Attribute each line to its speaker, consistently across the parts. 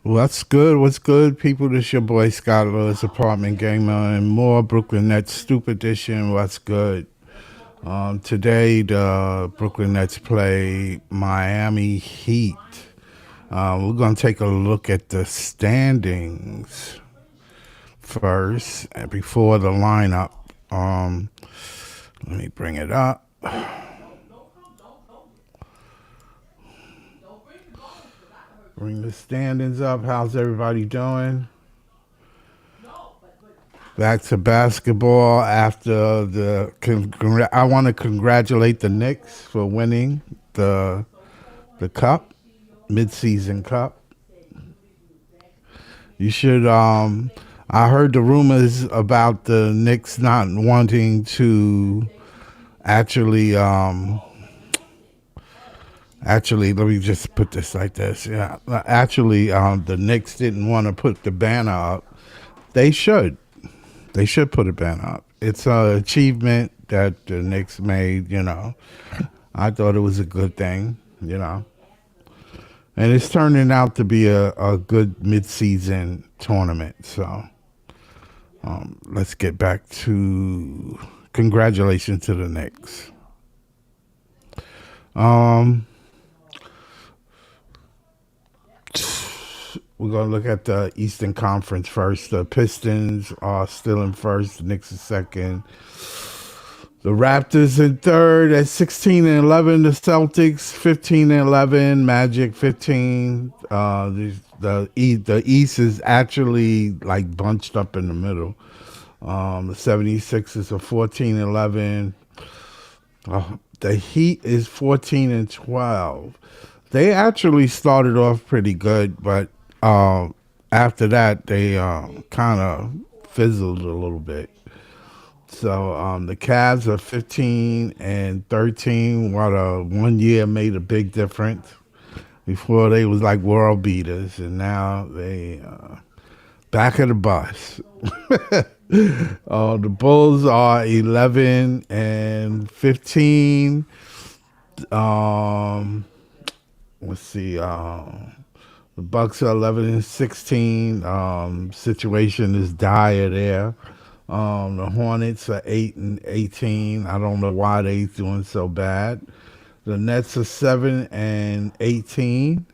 Speaker 1: What's good? What's good, people? This your boy Scott Lewis, apartment gamer, and more Brooklyn Nets Stoop Edition. What's good? Today, the Brooklyn Nets play Miami Heat. We're gonna take a look at the standings first, and before the lineup. Let me bring it up. Bring the standings up. How's everybody doing? Back to basketball after I want to congratulate the Knicks for winning the cup, midseason cup. You should. I heard the rumors about the Knicks not wanting to actually. Actually, let me just put this like this. Yeah, actually, the Knicks didn't want to put the banner up. They should. They should put a banner up. It's an achievement that the Knicks made. I thought it was a good thing. And it's turning out to be a good midseason tournament. So let's get back to congratulations to the Knicks. We're going to look at the Eastern Conference first. The Pistons are still in first. The Knicks is second. The Raptors in third at 16-11. The Celtics 15-11. Magic 15. The East is actually like bunched up in the middle. The 76ers are 14-11. The Heat is 14-12. They actually started off pretty good, but after that they kind of fizzled a little bit. So the Cavs are 15-13. What 1 year made a big difference. Before they was like world beaters, and now they back of the bus. The Bulls are 11-15. Let's see. The Bucks are 11-16. Situation is dire there. The Hornets are 8-18. I don't know why they doing so bad. The Nets are 7-18.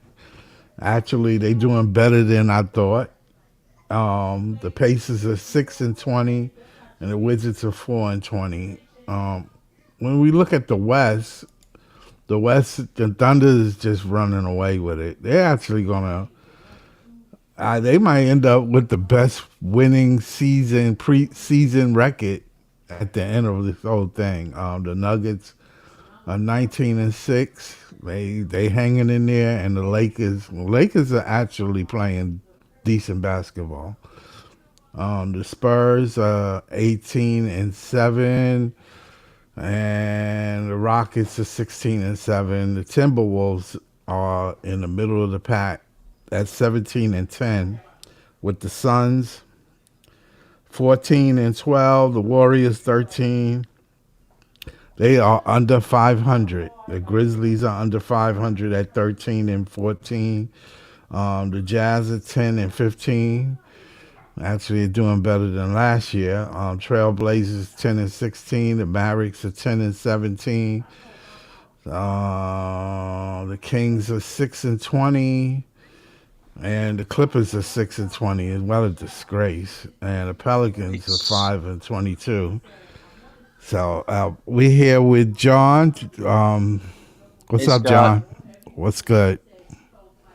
Speaker 1: Actually, they doing better than I thought. The Pacers are 6-20, and the Wizards are 4-20. When we look at the West, the Thunder is just running away with it. They're actually gonna. They might end up with the best winning preseason record at the end of this whole thing. The Nuggets are 19-6. They hanging in there, and the Lakers are actually playing decent basketball. The Spurs are 18-7. And the Rockets are 16-7. The Timberwolves are in the middle of the pack at 17-10, with the Suns 14-12. The Warriors 13. They are under 500. The Grizzlies are under 500 at 13-14. The Jazz are 10-15. Actually, doing better than last year. Trailblazers 10-16. The Mavericks are 10-17. The Kings are 6-20, and the Clippers are 6-20. As well, a disgrace. And the Pelicans are 5-22. So we're here with John. What's up, John? What's good?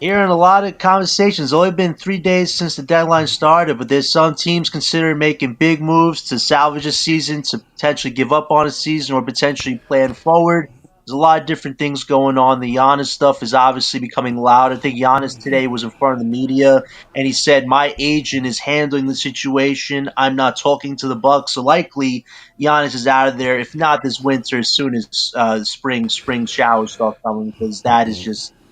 Speaker 2: Hearing a lot of conversations. It's only been 3 days since the deadline started, but there's some teams considering making big moves to salvage a season, to potentially give up on a season, or potentially plan forward. There's a lot of different things going on. The Giannis stuff is obviously becoming loud. I think Giannis today was in front of the media and he said, "My agent is handling the situation. I'm not talking to the Bucks." So likely Giannis is out of there. If not this winter, as soon as spring showers start coming, because that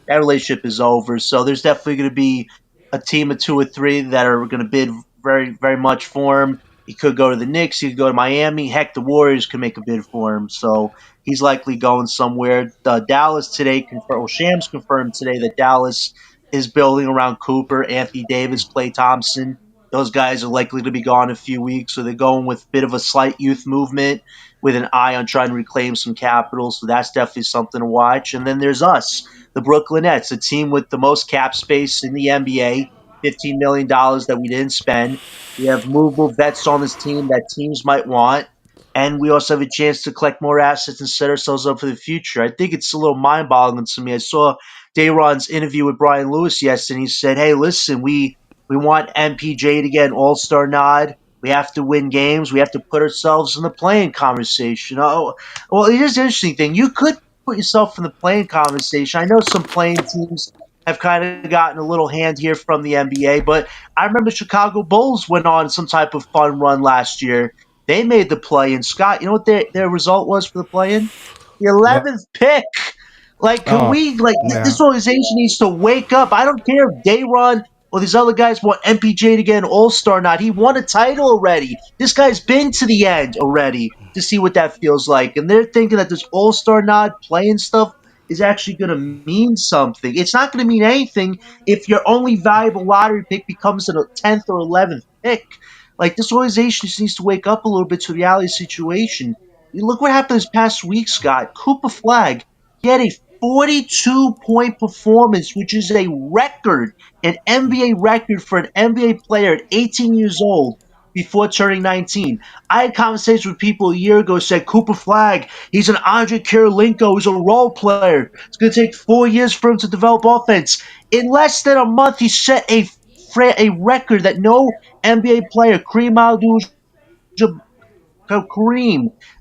Speaker 2: relationship is over. So there's definitely going to be a team of two or three that are going to bid very very much for him. He could go to the Knicks. He could go to Miami. Heck, the Warriors could make a bid for him. So he's likely going somewhere. Dallas today confirmed. Well, Shams confirmed today that Dallas is building around Cooper, Anthony Davis, Klay Thompson. Those guys are likely to be gone in a few weeks, so they're going with a bit of a slight youth movement with an eye on trying to reclaim some capital. So that's definitely something to watch. And then there's us, the Brooklyn Nets, a team with the most cap space in the NBA, $15 million that we didn't spend. We have movable vets on this team that teams might want. And we also have a chance to collect more assets and set ourselves up for the future. I think it's a little mind boggling to me. I saw Dayron's interview with Brian Lewis yesterday, and he said, "Hey, listen, we want MPJ to get an All Star nod. We have to win games. We have to put ourselves in the playing conversation." Oh, well, here's the interesting thing: you could put yourself in the playing conversation. I know some playing teams have kind of gotten a little hand here from the NBA, but I remember Chicago Bulls went on some type of fun run last year. They made the play in. Scott, you know what their result was for the play in? The
Speaker 1: What?
Speaker 2: 11th pick. Like, can
Speaker 1: Oh,
Speaker 2: we, like,
Speaker 1: yeah.
Speaker 2: this organization needs to wake up. I don't care if Dayron or these other guys want MPJ to get an All Star or not. He won a title already. This guy's been to the end already to see what that feels like. And they're thinking that this All Star nod playing stuff is actually going to mean something. It's not going to mean anything if your only valuable lottery pick becomes a 10th or 11th pick. Like, this organization just needs to wake up a little bit to the reality situation. You look what happened this past week, Scott. Cooper Flag, he had a 42-point performance, which is a record, an NBA record for an NBA player at 18 years old before turning 19. I had conversations with people a year ago who said Cooper Flag, he's an Andre Kirilenko, he's a role player. It's going to take 4 years for him to develop offense. In less than a month, he set a record that no NBA player, Kareem,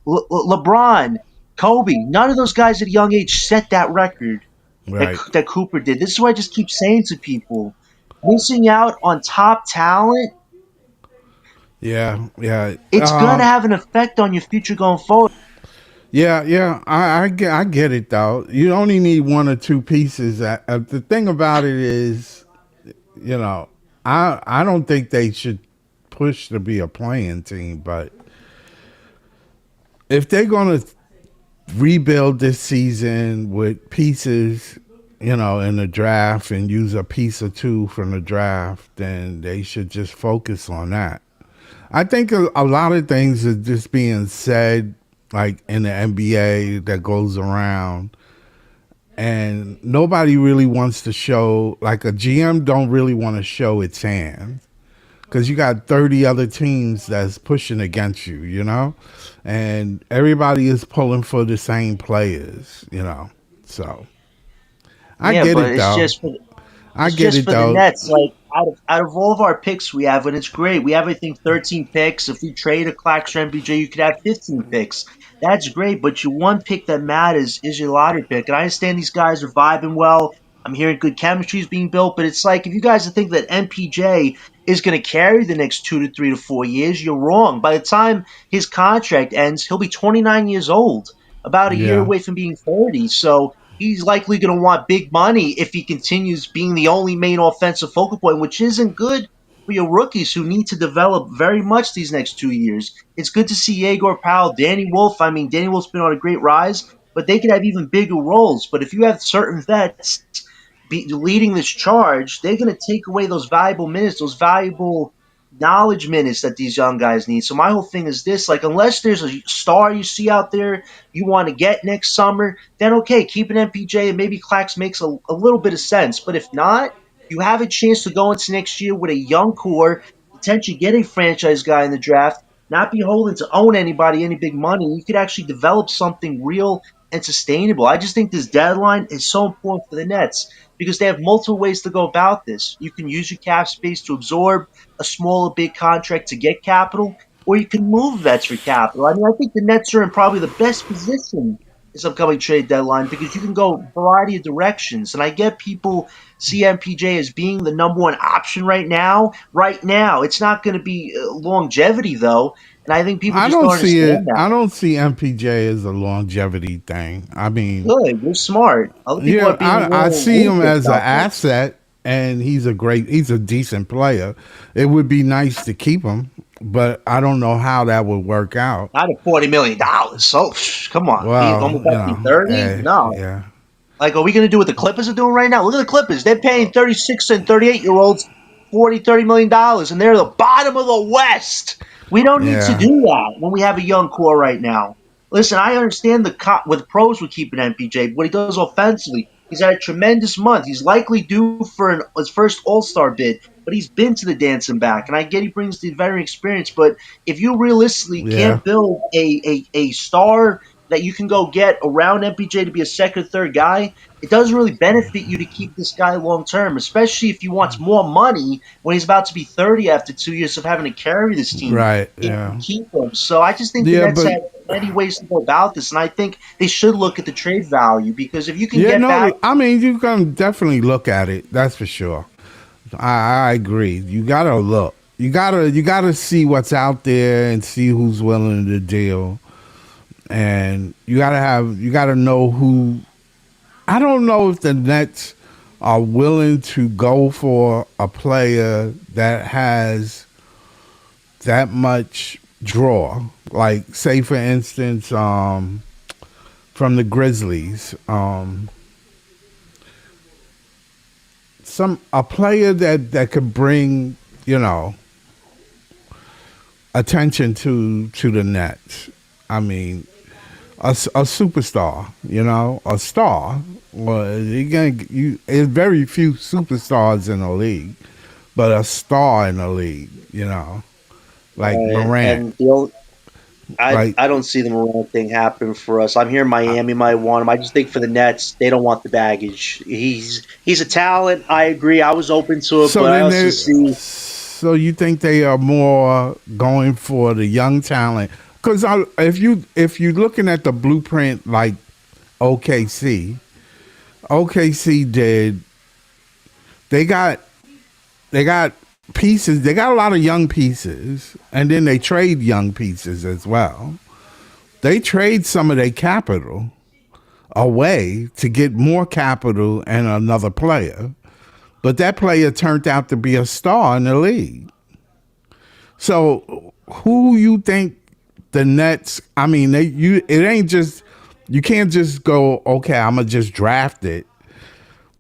Speaker 2: LeBron, Kobe, none of those guys at a young age set that record
Speaker 1: Right.
Speaker 2: that Cooper did. This is what I just keep saying to people. Missing out on top talent,
Speaker 1: Yeah. Yeah.
Speaker 2: it's going to have an effect on your future going forward.
Speaker 1: Yeah, yeah, I get it though. You only need one or two pieces. The thing about it is, you know, I don't think they should push to be a playing team, but if they're gonna rebuild this season with pieces, in the draft and use a piece or two from the draft, then they should just focus on that. I think a lot of things are just being said, like in the NBA, that goes around, and nobody really wants to show. Like a GM, don't really want to show its hand because you got 30 other teams that's pushing against you, and everybody is pulling for the same players. So I
Speaker 2: Yeah,
Speaker 1: get
Speaker 2: but
Speaker 1: it though. I
Speaker 2: it's
Speaker 1: get
Speaker 2: just
Speaker 1: it
Speaker 2: for the
Speaker 1: though.
Speaker 2: Nets. Like out of all of our picks we have, and it's great. We have I think 13 picks. If we trade a Clax or MPJ, you could have 15 picks. That's great, but your one pick that matters is your lottery pick. And I understand these guys are vibing well. I'm hearing good chemistry is being built, but it's like if you guys think that MPJ is going to carry the next 2 to 3 to 4 years, you're wrong. By the time his contract ends, he'll be 29 years old, about a year
Speaker 1: Yeah,
Speaker 2: away from being 30. So he's likely going to want big money if he continues being the only main offensive focal point, which isn't good for your rookies who need to develop very much these next 2 years. It's good to see Yegor Powell, Danny Wolf. I mean, Danny Wolf's been on a great rise, but they could have even bigger roles. But if you have certain vets leading this charge, they're going to take away those valuable minutes, those valuable knowledge minutes that these young guys need. So my whole thing is this: like, unless there's a star you see out there you want to get next summer, then okay, keep an MPJ and maybe Clax makes a little bit of sense. But if not, you have a chance to go into next year with a young core, potentially get a franchise guy in the draft, not be holding to own anybody, any big money. You could actually develop something real and sustainable. I just think this deadline is so important for the Nets because they have multiple ways to go about this. You can use your cap space to absorb a small or big contract to get capital, or you can move vets for capital. I mean, I think the Nets are in probably the best position this upcoming trade deadline because you can go a variety of directions. And I get people see MPJ as being the number one option right now. Right now, it's not going to be longevity though, and I think people
Speaker 1: I
Speaker 2: just
Speaker 1: don't
Speaker 2: don't
Speaker 1: see it.
Speaker 2: understand that.
Speaker 1: I don't see MPJ as a longevity thing. I mean,
Speaker 2: Good, you're smart. Other people
Speaker 1: yeah,
Speaker 2: are being a
Speaker 1: I
Speaker 2: little
Speaker 1: see him
Speaker 2: ruthless
Speaker 1: as an
Speaker 2: out there.
Speaker 1: asset, and he's a decent player. It would be nice to keep him, but I don't know how that would work out.
Speaker 2: Not at $40 million. So come on, he
Speaker 1: Well,
Speaker 2: almost about to be 30. No,
Speaker 1: yeah,
Speaker 2: like, are we going to do what the Clippers are doing right now? Look at the Clippers. They're paying 36 and 38-year-olds 40, $30 million, and they're the bottom of the West. We don't need to
Speaker 1: yeah,
Speaker 2: do that when we have a young core right now. Listen, I understand with pros with keeping MPJ, but what he does offensively, he's had a tremendous month. He's likely due for his first All Star bid, but he's been to the dancing back. And I get he brings the veteran experience, but if you realistically
Speaker 1: yeah.
Speaker 2: can't build a star that you can go get around MPJ to be a second or third guy, it doesn't really benefit you to keep this guy long term, especially if he wants more money when he's about to be 30 after 2 years of having to carry this team
Speaker 1: Right,
Speaker 2: if you
Speaker 1: yeah,
Speaker 2: keep him. So I just think the
Speaker 1: yeah.
Speaker 2: Nets
Speaker 1: But
Speaker 2: have many ways to go about this, and I think they should look at the trade value because if you can
Speaker 1: yeah,
Speaker 2: get back,
Speaker 1: no. I mean, you can definitely look at it. That's for sure. I agree. You gotta look. You gotta see what's out there and see who's willing to deal. And you gotta know who. I don't know if the Nets are willing to go for a player that has that much draw. Like, say for instance, from the Grizzlies, some a player that could bring, you know, attention to the Nets. I mean, a superstar, you know, a star. Well, there's very few superstars in the league, but a star in the league, you know, like Morant.
Speaker 2: and the only,
Speaker 1: Like,
Speaker 2: I don't see the Morant thing happen for us. I'm here.
Speaker 1: uh,
Speaker 2: Miami might want him. I just think for the Nets, they don't want the baggage. He's a talent. I agree. I was open to it,
Speaker 1: so
Speaker 2: but I
Speaker 1: then
Speaker 2: also
Speaker 1: they,
Speaker 2: see
Speaker 1: so you think they are more going for the young talent? Because if you're looking at the blueprint, like OKC, OKC did they got they got pieces. They got a lot of young pieces, and then they trade young pieces as well. They trade some of their capital away to get more capital and another player, but that player turned out to be a star in the league. So who you think the Nets? I mean, it ain't just you can't just go, okay, I'm gonna just draft it.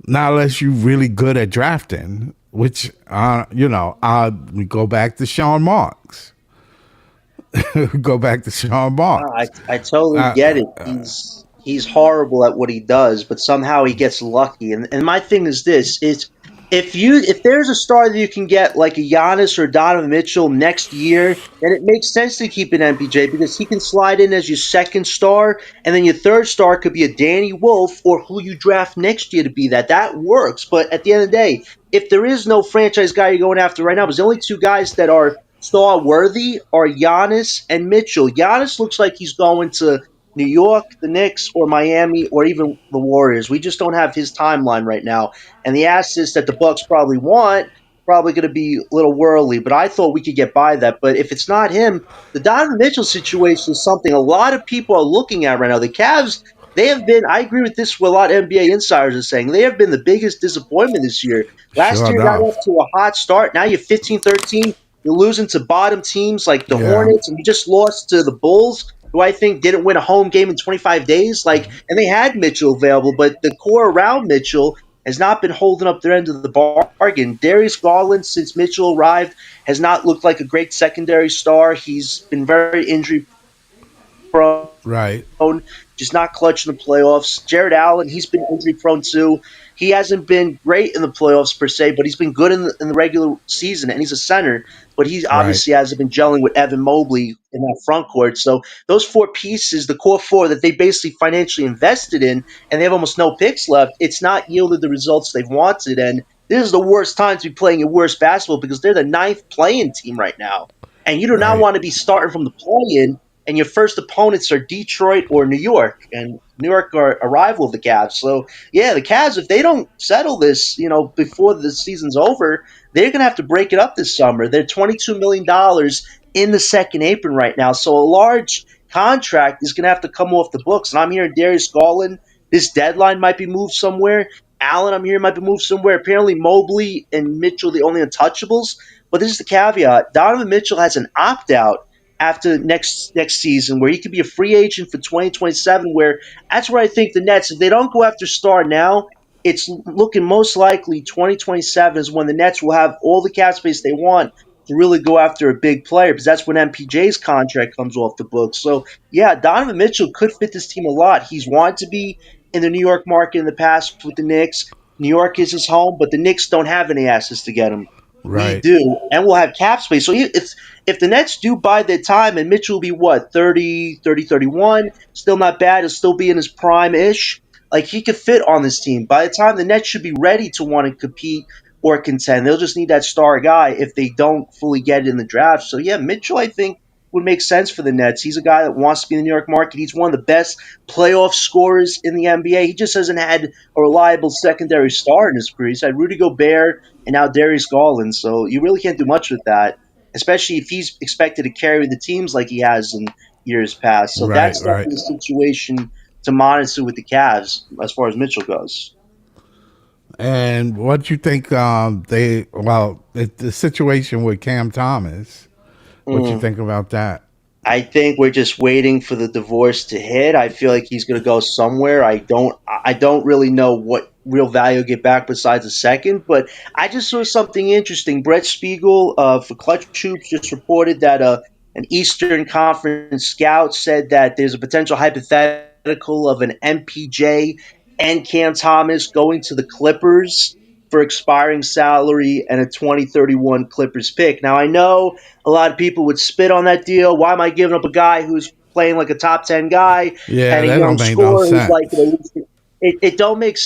Speaker 1: Not unless you're really good at drafting, which we go back to Sean Marks. Go back to Sean
Speaker 2: I
Speaker 1: Marks.
Speaker 2: I totally
Speaker 1: Uh,
Speaker 2: get it. He's horrible at what he does, but somehow he gets lucky. And my thing is this: is if there's a star that you can get like a Giannis or Donovan Mitchell next year, then it makes sense to keep an MPJ because he can slide in as your second star, and then your third star could be a Danny Wolf or who you draft next year to be that. That works. But at the end of the day, if there is no franchise guy you're going after right now, because the only two guys that are star worthy are Giannis and Mitchell. Giannis looks like he's going to New York, the Knicks, or Miami, or even the Warriors. We just don't have his timeline right now. And the assets that the Bucks probably want probably going to be a little whirly. But I thought we could get by that. But if it's not him, the Donovan Mitchell situation is something a lot of people are looking at right now. The Cavs, they have been. I agree with this. What a lot of NBA insiders are saying. They have been the biggest disappointment this year. Last
Speaker 1: sure
Speaker 2: year got off
Speaker 1: enough.
Speaker 2: to a hot start. Now you're 15-13. You're losing to bottom teams like the
Speaker 1: Yeah.
Speaker 2: Hornets, and you just lost to the Bulls, who I think didn't win a home game in 25 days. Like, and they had Mitchell available, but the core around Mitchell has not been holding up their end of the bargain. Darius Garland, since Mitchell arrived, has not looked like a great secondary star. He's been very injury prone,
Speaker 1: Right.
Speaker 2: just not clutch in the playoffs. Jared Allen, he's been injury prone too. He hasn't been great in the playoffs per se, but he's been good in the regular season, and he's a center. But he
Speaker 1: Right.
Speaker 2: obviously hasn't been gelling with Evan Mobley in that front court. So those four pieces, the core four that they basically financially invested in, and they have almost no picks left, it's not yielded the results they've wanted. And this is the worst time to be playing your worst basketball because they're the ninth playing team right now, and you do not
Speaker 1: Right.
Speaker 2: want to be starting from the play-in and your first opponents are Detroit or New York, and New York are a rival of the Cavs. So yeah, the Cavs, if they don't settle this, before the season's over, they're gonna have to break it up this summer. They're $22 million in the second apron right now, so a large contract is gonna have to come off the books. And I'm hearing Darius Garland, this deadline might be moved somewhere. Allen, I'm hearing, might be moved somewhere. Apparently, Mobley and Mitchell the only untouchables. But this is the caveat: Donovan Mitchell has an opt out after next season, where he could be a free agent for 2027. Where that's where I think the Nets, if they don't go after Star now, it's looking most likely 2027 is when the Nets will have all the cap space they want to really go after a big player, because that's when MPJ's contract comes off the books. So yeah, Donovan Mitchell could fit this team a lot. He's wanted to be in the New York market in the past with the Knicks. New York is his home, but the Knicks don't have any assets to get him. We
Speaker 1: Right.
Speaker 2: do, and we'll have cap space. So if the Nets do buy their time, and Mitchell will be what, 30, 30, 31, still not bad. He'll still be in his prime ish. Like, he could fit on this team. By the time the Nets should be ready to want to compete or contend, they'll just need that star guy if they don't fully get it in the draft. So yeah, Mitchell, I think, would make sense for the Nets. He's a guy that wants to be in the New York market. He's one of the best playoff scorers in the NBA. He just hasn't had a reliable secondary star in his career. He's had Rudy Gobert and now Darius Garland. So you really can't do much with that, especially if he's expected to carry the teams like he has in years past. So
Speaker 1: Right.
Speaker 2: that's
Speaker 1: Right.
Speaker 2: definitely a situation to monitor with the Cavs as far as Mitchell goes.
Speaker 1: And what you think? The situation with Cam Thomas. What you
Speaker 2: Mm.
Speaker 1: think about that?
Speaker 2: I think we're just waiting for the divorce to hit. I feel like he's going to go somewhere. I don't really know what real value he'll get back besides a second, but I just saw something interesting. Brett Spiegel for Clutch Troops just reported that an Eastern Conference scout said that there's a potential hypothetical of an MPJ and Cam Thomas going to the Clippers for expiring salary and a 2031 Clippers pick. Now, I know a lot of people would spit on that deal. Why am I giving up a guy who's playing like a top 10 guy
Speaker 1: Yeah,
Speaker 2: and a
Speaker 1: that
Speaker 2: young
Speaker 1: don't make no
Speaker 2: scorer who's like,
Speaker 1: sense.
Speaker 2: it don't make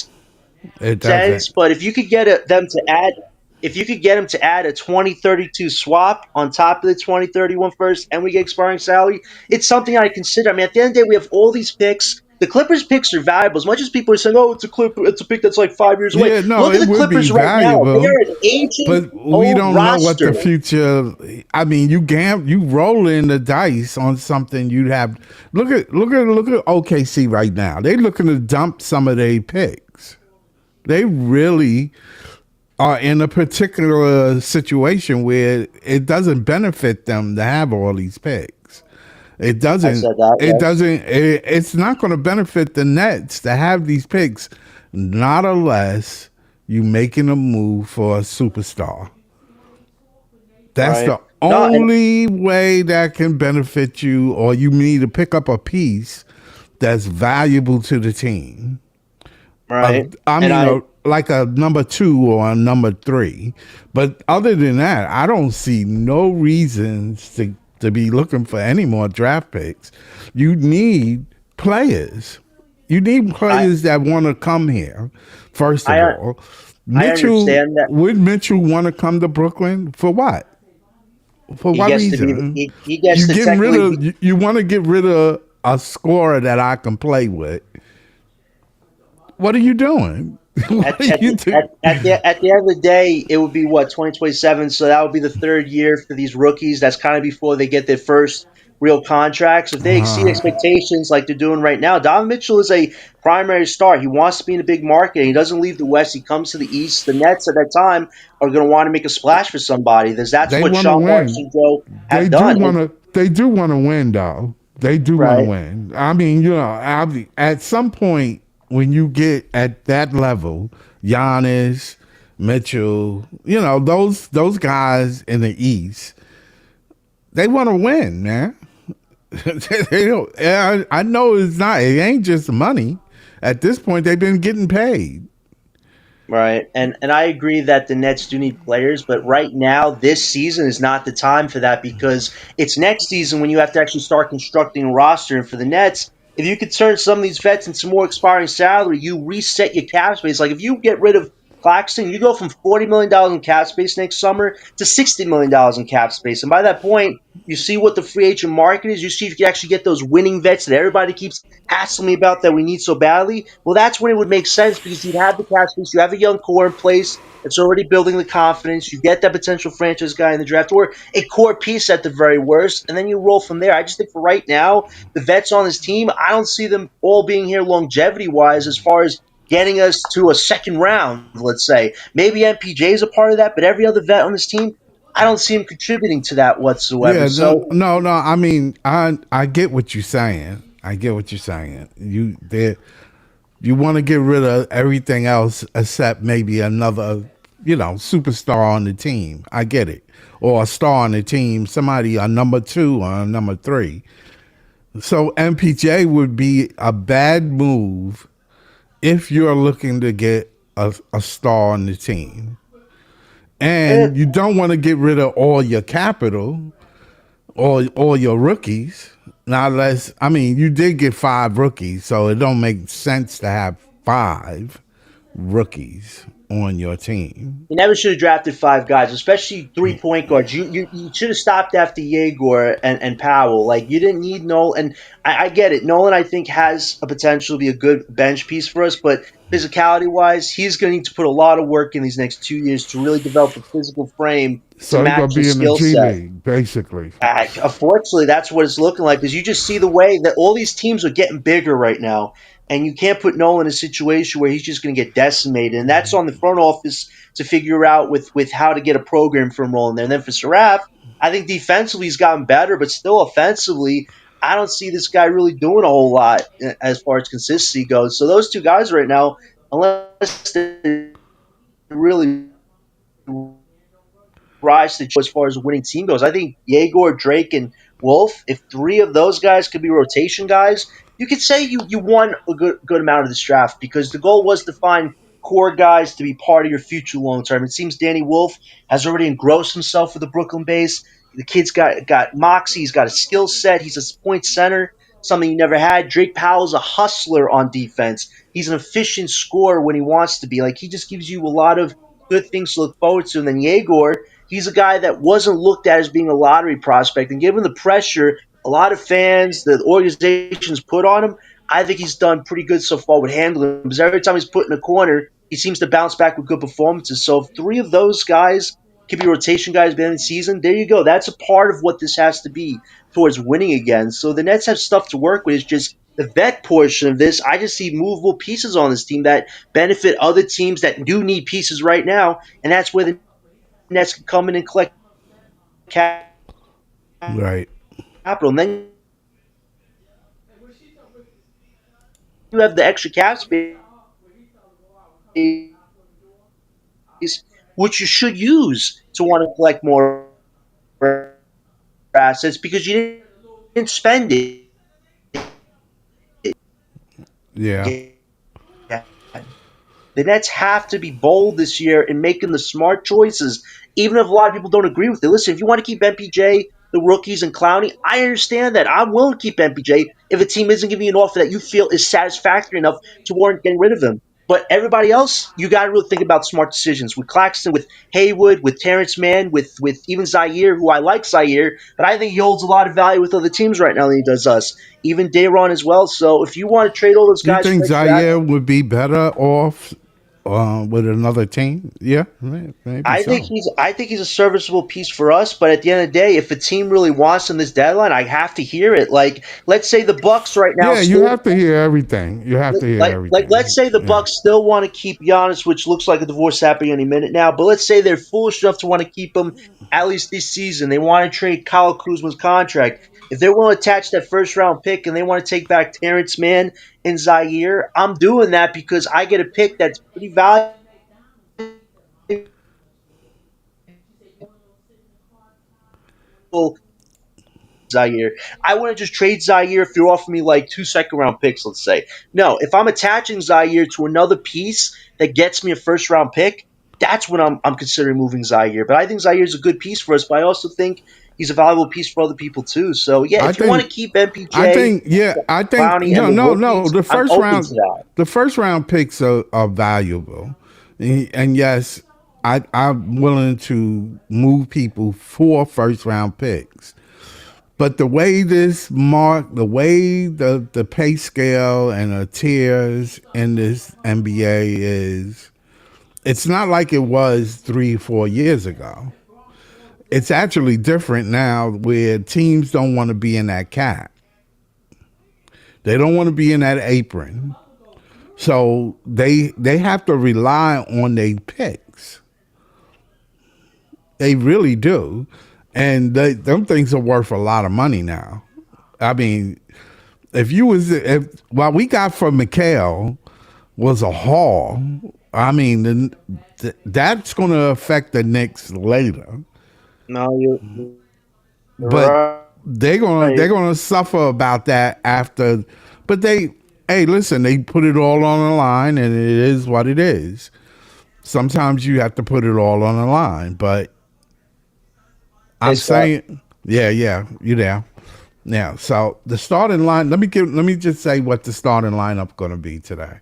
Speaker 1: It doesn't.
Speaker 2: sense. But if you could get them to add a 2032 swap on top of the 2031 first, and we get expiring salary, it's something I consider. I mean, at the end of the day, we have all these picks. The Clippers picks are valuable. As much as people are saying, "Oh, it's a pick that's like 5 years away."
Speaker 1: Yeah, no,
Speaker 2: Look at
Speaker 1: it
Speaker 2: the
Speaker 1: would be
Speaker 2: Clippers right now. They
Speaker 1: valuable,
Speaker 2: are an aging
Speaker 1: but we
Speaker 2: old
Speaker 1: don't know what
Speaker 2: roster.
Speaker 1: the future. I mean, you rolling the dice on something you have. Look at OKC right now. They looking to dump some of their picks. They really are in a particular situation where it doesn't benefit them to have all these picks. It
Speaker 2: I
Speaker 1: doesn't.
Speaker 2: said that,
Speaker 1: It
Speaker 2: yes.
Speaker 1: doesn't. It's not going to benefit the Nets to have these picks, not unless you making a move for a superstar. That's
Speaker 2: Right.
Speaker 1: the
Speaker 2: No, and
Speaker 1: only way that can benefit you, or you need to pick up a piece that's valuable to the team.
Speaker 2: right.
Speaker 1: I
Speaker 2: And
Speaker 1: mean,
Speaker 2: I
Speaker 1: like a number two or a number three. But other than that, I don't see no reasons to be looking for any more draft picks. You need players. You need
Speaker 2: I
Speaker 1: players that want to come here. First of
Speaker 2: I
Speaker 1: all,
Speaker 2: I
Speaker 1: Mitchell
Speaker 2: understand that.
Speaker 1: would Mitchell want to come to Brooklyn for what? For
Speaker 2: He
Speaker 1: what
Speaker 2: gets to be
Speaker 1: reason?
Speaker 2: he gets to technically be.
Speaker 1: You want to get rid of a scorer that I can play with. What are you doing? What
Speaker 2: At,
Speaker 1: are
Speaker 2: at,
Speaker 1: you
Speaker 2: the,
Speaker 1: doing?
Speaker 2: at the end of the day, it would be what, 2027. So that would be the third year for these rookies. That's kind of before they get their first real contracts. If they exceed expectations like they're doing right now, Donovan Mitchell is a primary star. He wants to be in a big market. He doesn't leave the West. He comes to the East. The Nets at that time are going to want to make a splash for somebody. That's
Speaker 1: They
Speaker 2: what
Speaker 1: want to
Speaker 2: Sean Marks and
Speaker 1: win.
Speaker 2: Joe
Speaker 1: They
Speaker 2: have
Speaker 1: do
Speaker 2: done.
Speaker 1: want to. They do want to win, though. They do want to
Speaker 2: Right.
Speaker 1: win. I mean, at some point when you get at that level, Giannis, Mitchell, those guys in the East, they want to win, man. They don't. I know it's not. It ain't just money. At this point, they've been getting paid.
Speaker 2: Right. And I agree that the Nets do need players, but right now, this season is not the time for that, because it's next season when you have to actually start constructing a roster. And for the Nets, if you could turn some of these vets into more expiring salary, you reset your cap space. Like, if you get rid of Claxton, you go from $40 million in cap space next summer to $60 million in cap space. And by that point, you see what the free agent market is. You see if you can actually get those winning vets that everybody keeps hassling me about that we need so badly. Well, that's when it would make sense because you'd have the cap space. You have a young core in place that's already building the confidence. You get that potential franchise guy in the draft or a core piece at the very worst, and then you roll from there. I just think for right now, the vets on this team, I don't see them all being here longevity wise as far as getting us to a second round, let's say. Maybe MPJ is a part of that, but every other vet on this team, I don't see him contributing to that whatsoever.
Speaker 1: Yeah, no,
Speaker 2: So
Speaker 1: no, no. I mean, I get what you're saying. I get what you're saying. You want to get rid of everything else except maybe another, superstar on the team. I get it, or a star on the team, somebody a number two or a number three. So MPJ would be a bad move if you're looking to get a star on the team,
Speaker 2: eh,
Speaker 1: and you don't want to get rid of all your capital or your rookies. Now, unless I mean, you did get 5 rookies, so it don't make sense to have 5 rookies on your team.
Speaker 2: you never should have drafted five guys, especially 3 point guards. You should have stopped after Yegor and Powell. Like you didn't need Nolan. And I get it. Nolan, I think, has a potential to be a good bench piece for us, but physicality wise, he's going to need to put a lot of work in these next 2 years to really develop a physical frame to
Speaker 1: So he's gonna
Speaker 2: match
Speaker 1: be
Speaker 2: his
Speaker 1: in the
Speaker 2: skill
Speaker 1: G
Speaker 2: set.
Speaker 1: League, basically.
Speaker 2: Unfortunately, that's what it's looking like because you just see the way that all these teams are getting bigger right now, and you can't put Nolan in a situation where he's just going to get decimated, and that's on the front office to figure out with how to get a program from rolling there. And then for Saraf, I think defensively he's gotten better, but still offensively, I don't see this guy really doing a whole lot as far as consistency goes. So those two guys right now, unless they really rise to as far as a winning team goes. I think Yegor, Drake, and Wolf, if three of those guys could be rotation guys, you could say you won a good amount of this draft because the goal was to find core guys to be part of your future long term. It seems Danny Wolf has already engrossed himself with the Brooklyn base. The kid's got moxie. He's got a skill set. He's a point center, something he never had. Drake Powell's a hustler on defense. He's an efficient scorer when he wants to be. Like he just gives you a lot of good things to look forward to. And then Yegor, he's a guy that wasn't looked at as being a lottery prospect. And given the pressure a lot of fans, the organizations put on him, I think he's done pretty good so far with handling him. Because every time he's put in a corner, he seems to bounce back with good performances. So if three of those guys can be rotation guys by the end of the season, there you go. That's a part of what this has to be towards winning again. So the Nets have stuff to work with. It's just the vet portion of this. I just see movable pieces on this team that benefit other teams that do need pieces right now. And that's where the Nets can come in and collect capital.
Speaker 1: Right.
Speaker 2: And then you have the extra cap space, which you should use to want to collect more assets because you didn't spend it
Speaker 1: Yeah.
Speaker 2: yet. The Nets have to be bold this year in making the smart choices, even if a lot of people don't agree with it. Listen, if you want to keep MPJ, the rookies, and Clowney, I understand that. I'm willing to keep MPJ if a team isn't giving you an offer that you feel is satisfactory enough to warrant getting rid of him. But everybody else, you got to really think about smart decisions. With Claxton, with Haywood, with Terrence Mann, with even Zaire, who I like Zaire, but I think he holds a lot of value with other teams right now than he does us. Even Dayron as well. So if you want to trade all those
Speaker 1: You
Speaker 2: guys
Speaker 1: think
Speaker 2: for extra
Speaker 1: Zaire would be better off with another team? Yeah, maybe so.
Speaker 2: I think he's a serviceable piece for us, but at the end of the day, if a team really wants him this deadline, I have to hear it. Like let's say the Bucks right now
Speaker 1: Yeah, you
Speaker 2: still
Speaker 1: have to hear everything. You have to hear
Speaker 2: like let's
Speaker 1: everything.
Speaker 2: say the
Speaker 1: Yeah.
Speaker 2: Bucks still want to keep Giannis, which looks like a divorce happening any minute now, but let's say they're foolish enough to want to keep him at least this season. They want to trade Kyle Kuzma's contract. If they're willing to attach that first round pick and they want to take back Terrence Mann and Zaire, I'm doing that because I get a pick that's pretty valuable Zaire. I wouldn't just trade Zaire if you offer me like 2 second round picks, let's say. No, if I'm attaching Zaire to another piece that gets me a first round pick, that's when I'm considering moving Zaire. But I think Zaire is a good piece for us, but I also think he's a valuable piece for other people too. So yeah,
Speaker 1: I
Speaker 2: if you want to
Speaker 1: think
Speaker 2: keep MPJ,
Speaker 1: I think
Speaker 2: Clowney, and
Speaker 1: no,
Speaker 2: the
Speaker 1: no, no.
Speaker 2: rookies, I'm open to that.
Speaker 1: The first round picks are valuable And yes, I'm willing to move people for first round picks. But the way the way the pay scale and the tiers in this NBA is, it's not like it was 3 or 4 years ago. It's actually different now where teams don't want to be in that cap. They don't want to be in that apron. So they have to rely on their picks. They really do. And them things are worth a lot of money now. I mean, if what we got from Mikhail was a haul, I mean, that's going to affect the Knicks later.
Speaker 2: No, you're
Speaker 1: But they're
Speaker 2: right.
Speaker 1: gonna suffer about that after. But hey, listen, they put it all on the line, and it is what it is. Sometimes you have to put it all on the line, but
Speaker 2: Hey,
Speaker 1: I'm
Speaker 2: Scott.
Speaker 1: saying, yeah, you there. Yeah, so the starting line. Let me just say what the starting lineup going to be today.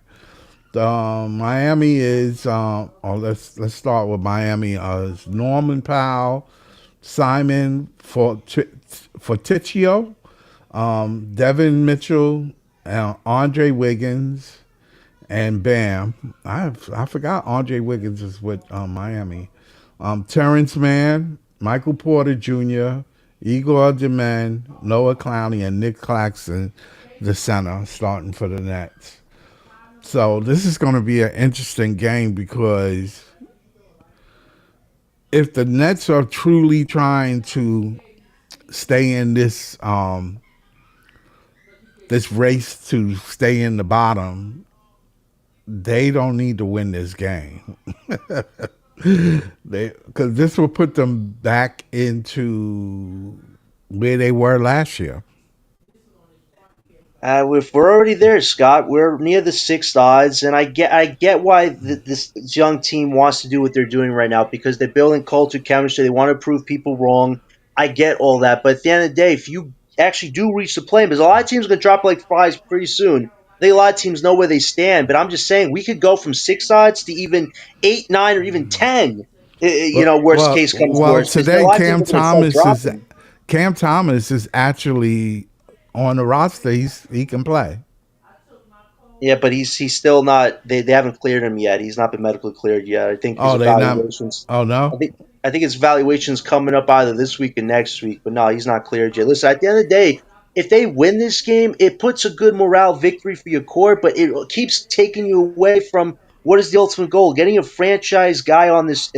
Speaker 1: Miami is. Let's start with Miami. Is Norman Powell, Simon Forticchio, Devin Mitchell, Andre Wiggins, and Bam. I forgot Andre Wiggins is with Miami. Terrence Mann, Michael Porter Jr., Igor Deman, Noah Clowney, and Nick Claxton, the center, starting for the Nets. So this is going to be an interesting game because if the Nets are truly trying to stay in this race to stay in the bottom, they don't need to win this game. Because this will put them back into where they were last year.
Speaker 2: If we're already there, Scott, we're near the sixth odds, and I get why this young team wants to do what they're doing right now because they're building culture, chemistry. They want to prove people wrong. I get all that, but at the end of the day, if you actually do reach the play, because a lot of teams are going to drop like flies pretty soon. I think a lot of teams know where they stand, but I'm just saying we could go from six odds to even eight, nine, or even 10. Worst case comes
Speaker 1: Well,
Speaker 2: worst, because a
Speaker 1: today
Speaker 2: lot of teams are going to start dropping.
Speaker 1: Cam Thomas is actually on the roster. He can play.
Speaker 2: Yeah, but he's still not. They haven't cleared him yet. He's not been medically cleared yet. I think his
Speaker 1: Oh, they not.
Speaker 2: evaluations.
Speaker 1: Oh
Speaker 2: I
Speaker 1: no.
Speaker 2: think I think his evaluation's coming up either this week or next week. But no, he's not cleared yet. Listen, at the end of the day, if they win this game, it puts a good morale victory for your core, but it keeps taking you away from what is the ultimate goal: getting a franchise guy on this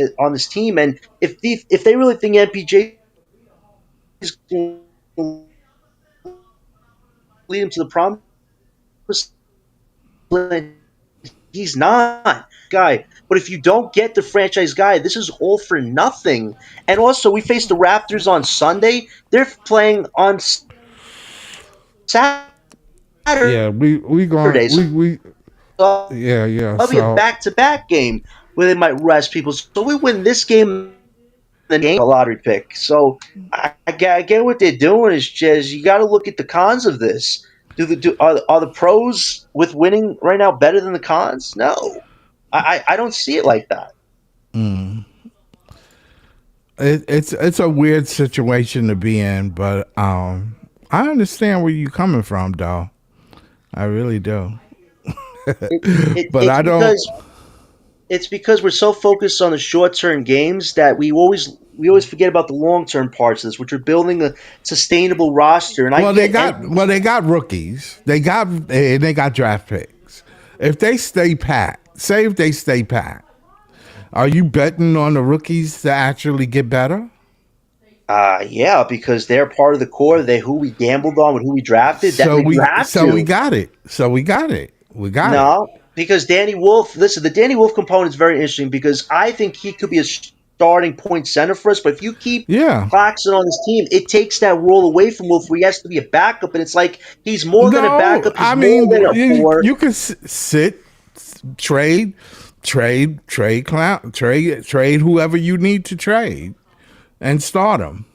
Speaker 2: team. And if they really think MPJ is going to lead him to the promised land, he's not guy. But if you don't get the franchise guy, this is all for nothing. And also, we face the Raptors on Sunday. They're playing on Saturday,
Speaker 1: Yeah, we going
Speaker 2: so
Speaker 1: we yeah.
Speaker 2: that'll be a
Speaker 1: So
Speaker 2: back-to-back game where they might rest people. So we win this game, the game a lottery pick. So I get what they're doing. Is just you got to look at the cons of this. Are the pros with winning right now better than the cons? No, I don't see it like that.
Speaker 1: it's a weird situation to be in, but I understand where you coming from, though. I really do.
Speaker 2: It, it
Speaker 1: But
Speaker 2: it's
Speaker 1: I don't.
Speaker 2: because it's because we're so focused on the short term games that we always forget about the long term parts of this, which are building a sustainable roster. And I get
Speaker 1: They got rookies. They got draft picks. If they stay pat, say if they stay pat, are you betting on the rookies to actually get better?
Speaker 2: yeah, because they're part of the core. They who we gambled on with who we drafted. That you have
Speaker 1: So we
Speaker 2: to.
Speaker 1: got it. So we got it. We got it.
Speaker 2: No, because Danny Wolf. Listen, the Danny Wolf component is very interesting because I think he could be a starting point center for us. But if you keep
Speaker 1: Yeah.
Speaker 2: Claxton on this team, it takes that role away from Wolf, where he has to be a backup, and it's like he's more than a
Speaker 1: No,
Speaker 2: backup. He's
Speaker 1: I
Speaker 2: more
Speaker 1: mean
Speaker 2: than a four.
Speaker 1: you can sit, trade, trade whoever you need to trade and start them.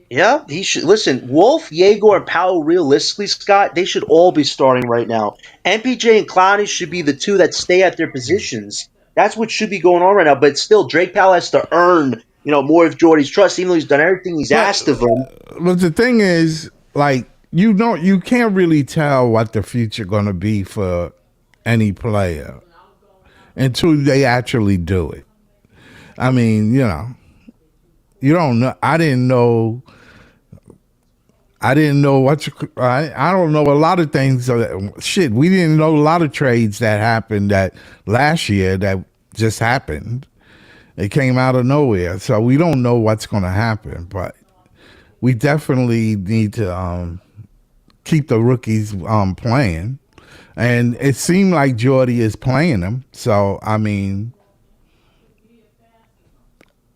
Speaker 2: Yeah, he should listen. Wolf, Yegor, and Powell. Realistically, Scott, they should all be starting right now. MPJ and Clowney should be the two that stay at their positions. That's what should be going on right now. But still, Drake Powell has to earn, more of Jordy's trust, even though he's done everything he's
Speaker 1: But
Speaker 2: asked of him.
Speaker 1: but the thing is, like, you can't really tell what the future gonna be for any player until they actually do it. I mean, you don't know. I didn't know I don't know a lot of things. Shit, we didn't know a lot of trades that happened that last year that just happened. It came out of nowhere, so we don't know what's going to happen. But we definitely need to keep the rookies playing, and it seemed like Jordy is playing them. So I mean,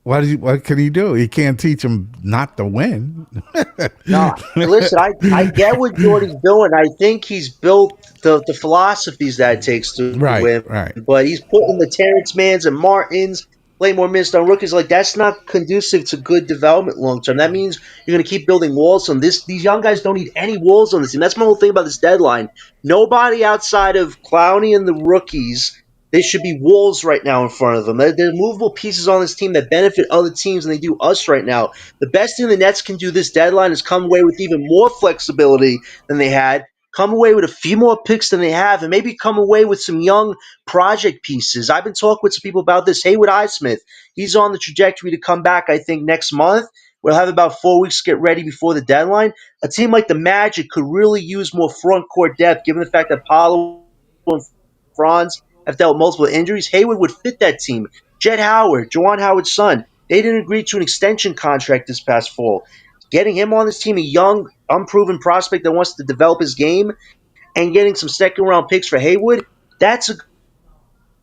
Speaker 1: what can he do? He can't teach him not to win.
Speaker 2: No, listen, I get what Jordy's doing. I think he's built the philosophies that it takes to
Speaker 1: Right,
Speaker 2: win,
Speaker 1: right.
Speaker 2: but he's putting the Terrence Manns and Martins, play more minutes on rookies. Like, that's not conducive to good development long term. That means you're going to keep building walls on this. These young guys don't need any walls on this team. That's my whole thing about this deadline. Nobody outside of Clowney and the rookies. There should be walls right now in front of them. There are movable pieces on this team that benefit other teams than they do us right now. The best thing the Nets can do this deadline is come away with even more flexibility than they had, come away with a few more picks than they have, and maybe come away with some young project pieces. I've been talking with some people about this. Haywood Highsmith, he's on the trajectory to come back, I think, next month. We'll have about 4 weeks to get ready before the deadline. A team like the Magic could really use more front court depth, given the fact that Paolo and Franz have dealt with multiple injuries. Haywood would fit that team. Jett Howard, Juwan Howard's son, they didn't agree to an extension contract this past fall. Getting him on this team, a young, unproven prospect that wants to develop his game, and getting some second round picks for Haywood, that's a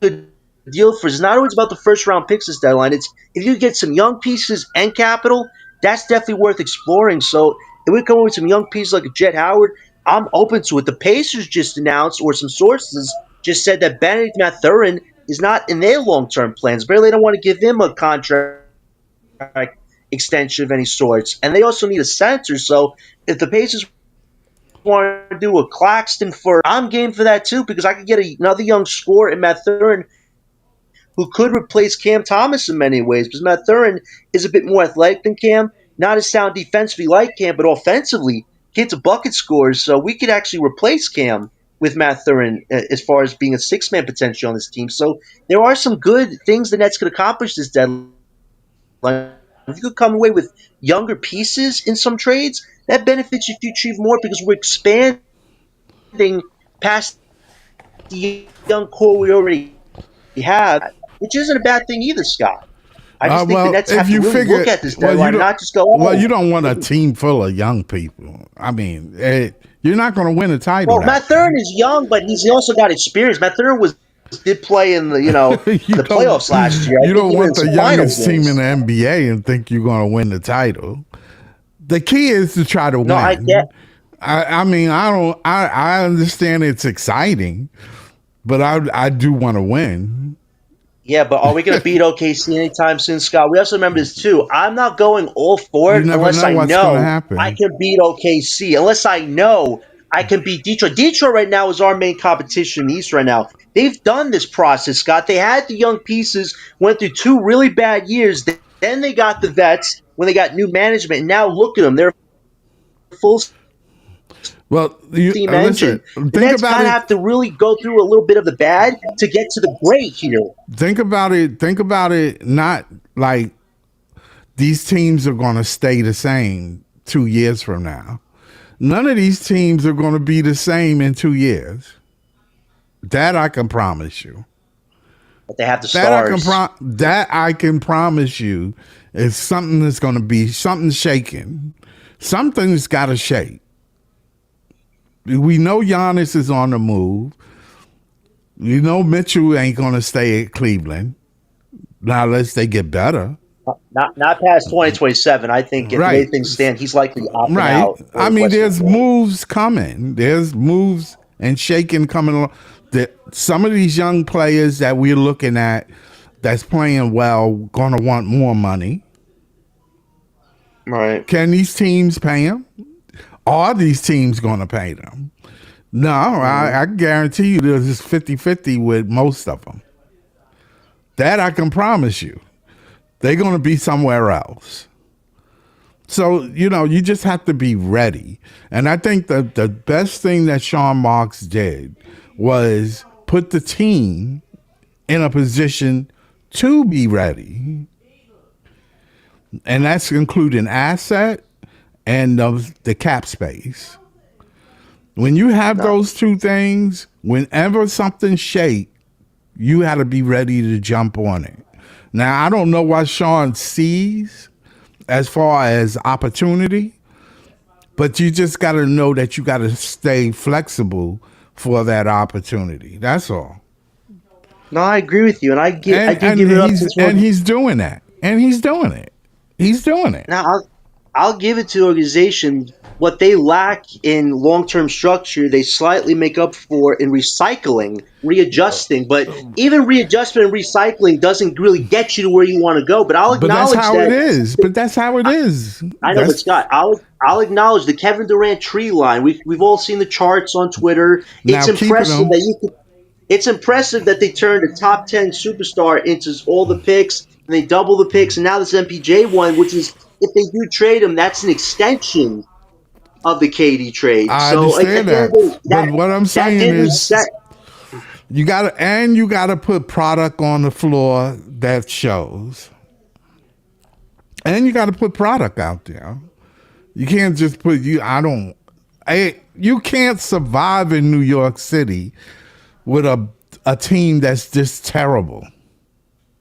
Speaker 2: good deal for us. It's not always about the first round picks this deadline. It's if you get some young pieces and capital, that's definitely worth exploring. So if we come up with some young pieces like a Jett Howard, I'm open to it. The Pacers just announced, or some sources just said, that Benedict Mathurin is not in their long term plans. Barely don't want to give him a contract extension of any sorts. And they also need a center. So if the Pacers want to do a Claxton I'm game for that too, because I could get another young scorer in Mathurin who could replace Cam Thomas in many ways, because Mathurin is a bit more athletic than Cam, not as sound defensively like Cam, but offensively, kid's a bucket scorer, so we could actually replace Cam with Mathurin as far as being a six-man potential on this team. So there are some good things the Nets could accomplish this deadline. If you could come away with younger pieces in some trades, that benefits your future even more, because we're expanding past the young core we already have, which isn't a bad thing either, Scott. I just think the Nets have to really look at this deadline, not just go,
Speaker 1: well, you don't want a team full of young people. I mean, you're not going to win a title.
Speaker 2: Well, Mathurin is young, but he's also got experience. Mathurin did play in the the playoffs last year.
Speaker 1: You don't want the youngest team in the NBA and think you're going to win the title. The key is to try to win.
Speaker 2: No, I get.
Speaker 1: I mean, I understand it's exciting, but I do want to win.
Speaker 2: Yeah, but are we going to beat OKC anytime soon, Scott? We also remember this too. I'm not going all for it unless I know I can beat OKC. Unless I know I can beat Detroit. Detroit right now is our main competition in the East right now. They've done this process, Scott. They had the young pieces, went through 2 really bad years. Then they got the vets when they got new management. And now look at them. They're full steam engine. The Nets kind of have to really go through a little bit of the bad to get to the great here.
Speaker 1: Think about it. Not like these teams are going to stay the same 2 years from now. None of these teams are going to be the same in 2 years. That I can promise you.
Speaker 2: But they have the stars.
Speaker 1: That I can promise you is something that's going to be something shaking. Something's got to shake. We know Giannis is on the move. You know Mitchell ain't going to stay at Cleveland. Not unless they get better.
Speaker 2: Not past 2027. I think if the way things stand, he's likely opting out.
Speaker 1: I mean, there's moves coming. There's moves and shaking coming along. Some of these young players that we're looking at that's playing well going to want more money.
Speaker 2: Right.
Speaker 1: Can these teams pay them? Are these teams going to pay them? No, I guarantee you there's just 50-50 with most of them. That I can promise you. They're going to be somewhere else. So, you just have to be ready. And I think the best thing that Sean Marks did was put the team in a position to be ready. And that's including asset and the cap space. When you have those two things, whenever something shake, you got to be ready to jump on it. Now, I don't know what Sean sees as far as opportunity, but you just got to know that you got to stay flexible for that opportunity. That's all.
Speaker 2: No, I agree with you, and I give it up.
Speaker 1: And he's doing that, and he's doing it. He's doing it.
Speaker 2: Now, I'll give it to organizations. What they lack in long-term structure, they slightly make up for in recycling, readjusting. But even readjustment and recycling doesn't really get you to where you want to go. But I'll acknowledge
Speaker 1: that's how it is. But that's how it is.
Speaker 2: I know, but Scott, I'll acknowledge the Kevin Durant tree line. We've all seen the charts on Twitter. It's impressive that you could. It's impressive that they turned a top 10 superstar into all the picks, and they double the picks, and now this MPJ one, which is, if they do trade him, that's an extension of the KD trade.
Speaker 1: I understand that. But what I'm saying is you gotta put product on the floor that shows. And you gotta put product out there. You can't just put you can't survive in New York City with a team that's just terrible.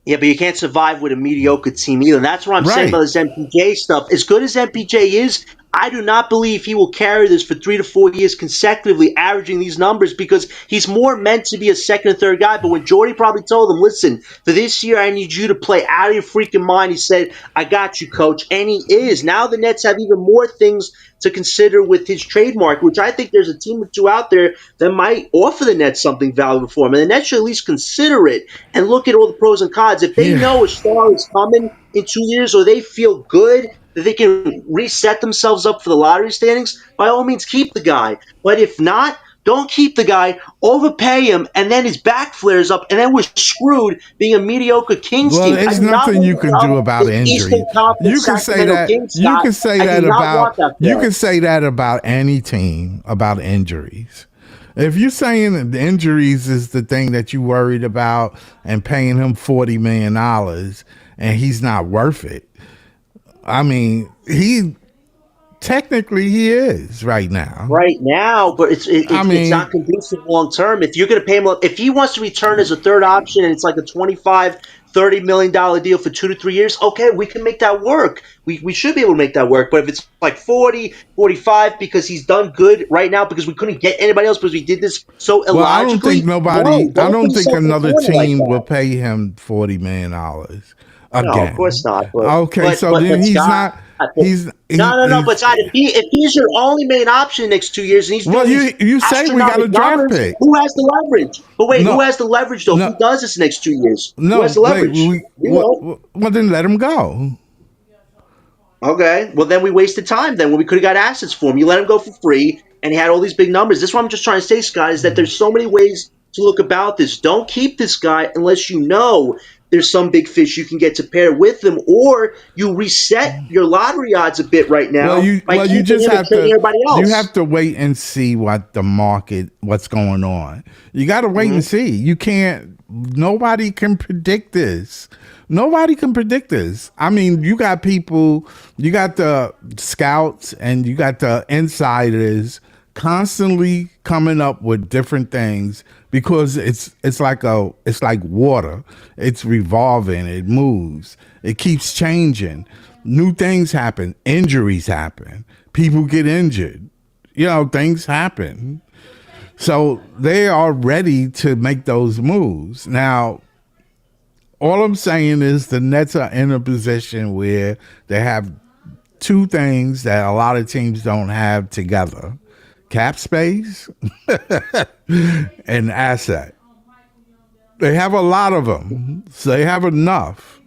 Speaker 2: Yeah, but you can't survive with a mediocre team either. And that's what I'm saying about this MPJ stuff. As good as MPJ is, I do not believe he will carry this for 3 to 4 years consecutively, averaging these numbers, because he's more meant to be a second or third guy. But when Jordy probably told him, listen, for this year, I need you to play out of your freaking mind, he said, I got you, coach. And he is. Now the Nets have even more things to consider with his trademark, which I think there's a team or two out there that might offer the Nets something valuable for him. And the Nets should at least consider it and look at all the pros and cons. If they know a star is coming in 2 years, or they feel good that they can reset themselves up for the lottery standings, by all means keep the guy. But if not, don't keep the guy, overpay him, and then his back flares up, and then we're screwed being a mediocre Kings team.
Speaker 1: Well, there's nothing you can do about injury. You can say that. You can say that about. You can say that about any team about injuries. If you're saying that the injuries is the thing that you worried about and paying him $40 million and he's not worth it, I mean, technically he is right now.
Speaker 2: Right now, but it's not conducive long term. If you're going to pay him, if he wants to return as a third option and it's like a $25-30 million deal for 2 to 3 years, okay, we can make that work. We should be able to make that work. But if it's like 40, 45 because he's done good right now because we couldn't get anybody else because we did this so illogically.
Speaker 1: Well, I don't think another team will pay him $40 million again.
Speaker 2: No, of course not.
Speaker 1: Then he's not.
Speaker 2: But Scott, if he's your only main option next 2 years, and he's
Speaker 1: you say we got a draft pick.
Speaker 2: Who has the leverage? But wait, who has the leverage though? Who does this next 2 years? Who has the leverage?
Speaker 1: Well, then let him go.
Speaker 2: Okay, well then we wasted time. Then when we could have got assets for him, you let him go for free, and he had all these big numbers. This is what I'm just trying to say, Scott, is that there's so many ways to look about this. Don't keep this guy unless you know there's some big fish you can get to pair with them, or you reset your lottery odds a bit right now. You just have to.
Speaker 1: You have to wait and see what's going on. You got to wait and see. You can't. Nobody can predict this. Nobody can predict this. I mean, you got people. You got the scouts and you got the insiders constantly coming up with different things because it's like water. It's revolving. It moves. It keeps changing. New things happen. Injuries happen. People get injured. Things happen. So they are ready to make those moves. Now, all I'm saying is the Nets are in a position where they have two things that a lot of teams don't have together: cap space and asset. They have a lot of them, so they have enough.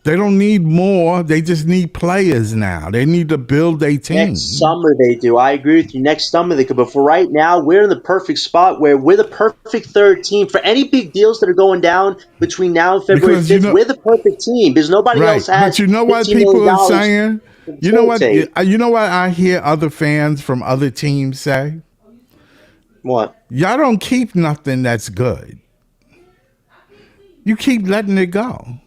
Speaker 1: They don't need more. They just need players now. They need to build a
Speaker 2: Next
Speaker 1: team
Speaker 2: summer they do. I agree with you. Next summer they could, but for right now, we're in the perfect spot where we're the perfect third team for any big deals that are going down between now and February
Speaker 1: because
Speaker 2: 5th. We're the perfect team because nobody
Speaker 1: right.
Speaker 2: else
Speaker 1: But
Speaker 2: has
Speaker 1: you know what people are
Speaker 2: $15 million
Speaker 1: saying?
Speaker 2: to
Speaker 1: You know what?
Speaker 2: facilitate.
Speaker 1: You know what I hear other fans from other teams say?
Speaker 2: What?
Speaker 1: Y'all don't keep nothing that's good. You keep letting it go.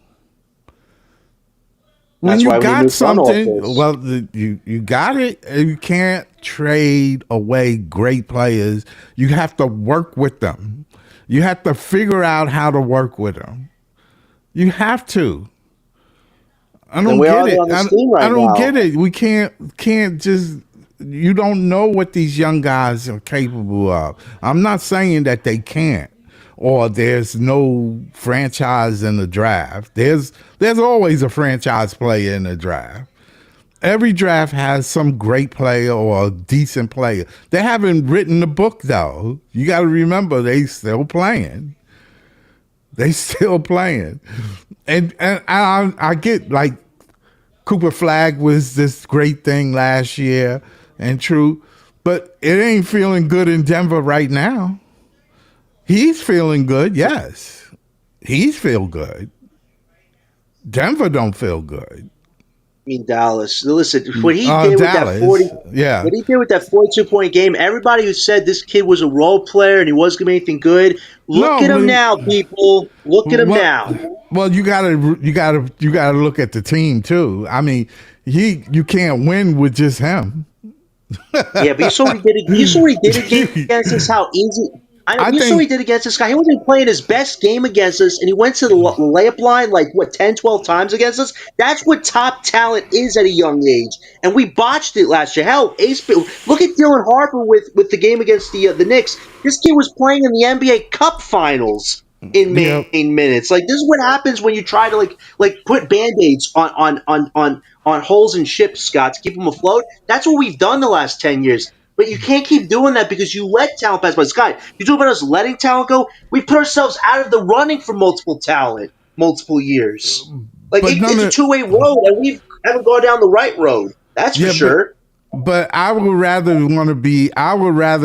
Speaker 1: When
Speaker 2: That's
Speaker 1: you
Speaker 2: why we need
Speaker 1: got
Speaker 2: new front
Speaker 1: something,
Speaker 2: office.
Speaker 1: well, you got it. And you can't trade away great players. You have to work with them. You have to figure out how to work with them. You have to. I
Speaker 2: Then
Speaker 1: don't
Speaker 2: where
Speaker 1: get
Speaker 2: are they
Speaker 1: it.
Speaker 2: on this team
Speaker 1: I
Speaker 2: right
Speaker 1: don't
Speaker 2: now?
Speaker 1: get it. We can't just. You don't know what these young guys are capable of. I'm not saying that they can't, or there's no franchise in the draft. There's always a franchise player in the draft. Every draft has some great player or a decent player. They haven't written the book though. You got to remember they still playing. They still playing, and I get like Cooper Flag was this great thing last year, and true, but it ain't feeling good in Denver right now. He's feeling good, yes. He's feel good. Denver don't feel good.
Speaker 2: I mean Dallas. Listen, what he did with that
Speaker 1: Dallas,
Speaker 2: 40
Speaker 1: yeah.
Speaker 2: what he did with that 42-point game, everybody who said this kid was a role player and he wasn't gonna be anything good, look
Speaker 1: No,
Speaker 2: at him now, people. Look at him
Speaker 1: well,
Speaker 2: now.
Speaker 1: well, you gotta look at the team too. I mean, you can't win with just him.
Speaker 2: Yeah, but you saw what he did. You saw what he did against us. How easy. I know.
Speaker 1: I
Speaker 2: You saw what he
Speaker 1: think,
Speaker 2: did against this guy. He wasn't playing his best game against us, and he went to the layup line like what 10, 12 times against us. That's what top talent is at a young age, and we botched it last year. Hell, Ace. Look at Dylan Harper with the game against the Knicks. This kid was playing in the NBA Cup Finals in
Speaker 1: yeah,
Speaker 2: main minutes. Like this is what happens when you try to like put band-aids on holes in ships, Scott, to keep them afloat. That's what we've done the last 10 years. But you can't keep doing that because you let talent pass by. Scott, you talk about us letting talent go. We put ourselves out of the running for multiple talent, multiple years. Like
Speaker 1: but none
Speaker 2: it's a
Speaker 1: of
Speaker 2: two-way road, and we haven't gone down the right road. That's for
Speaker 1: yeah, but
Speaker 2: sure.
Speaker 1: but I would rather